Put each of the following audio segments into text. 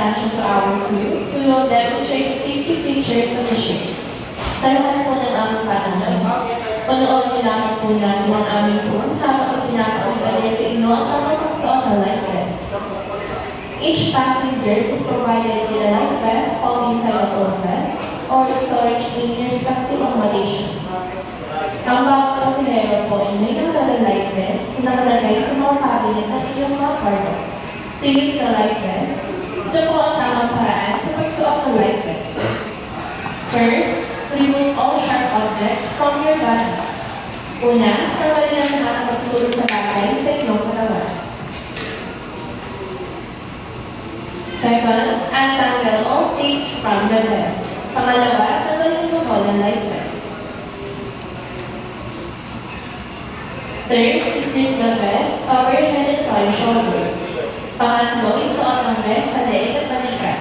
attention to our crew, we will demonstrate safety features of the ship. Sa lahat po ng aming patangan, panoorin lamang po natin ang aming pool habang pinapakagaya sa inyo ang aming pagsuot ng life vest. Each passenger is provided with a life vest found inside a closet or storage in respective accommodation. Ang bawat pasahero po ay may nakadala life vest na nakalagay sa mga cabinet ng inyong mga kwarto. To use the life vest, ito po ang tamang paraan sa pagsuot ng life vest. First, remove all sharp objects from your body. Una, tanggalin ang nakakapagtulog sa bagay sa inyong katawan. Second, untanggal all tapes from the vest. Pangalawa, tanggalin mo po ng life vest. Third, slip the vest over your head and your shoulders. Pangatlo, isuot ang vest sa leeg at balikat.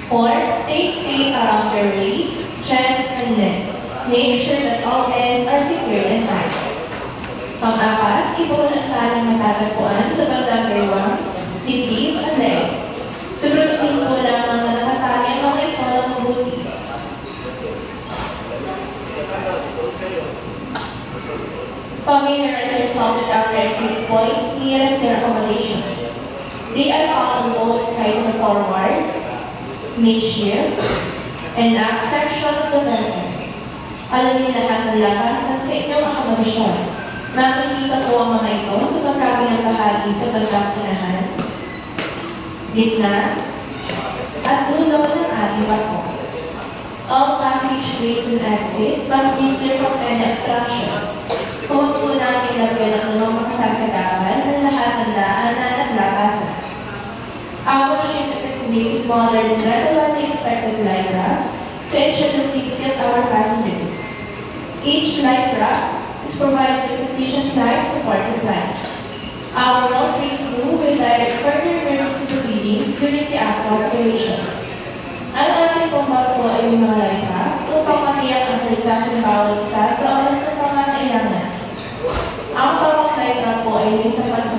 Fourth, take tape around your waist, chest, and neck. Make sure that all ends are secure and tight. Pang-apat, ibuhos ang taling matatagpuan sa pagdagawang, dibdib, at leg. Siguraduhin po lamang na nakatali ang mga ito ng mabuti. Familiarize yourself with our exit points nearest your accommodation. They are found on both sides of the forward, makeshift, and aft section of the vessel. Alam niyo lahat ng labasan sa inyong akomodasyon. Nakikita po ang mga ito sa magkabilang bahagi sa pagkakinahan, gitna, at dulo ng ating barko. All passageways and exit must be clear from any obstruction. Huwag po namin lagyan ng mga makasasagawan ng lahat ng daanan at labasan. Our ship is equipped with modern and regularly inspected life rafts to ensure the safety of our passengers. Each life raft is provided with sufficient life support supplies. Our well-trained crew will direct further emergency proceedings during the actual operation. Ang ating pumbat po ay yung mga life raft upang matiyak ang kaligtas ng bawat isa sa oras ng pangangailangan. Ang bawat life raft po ay may sapat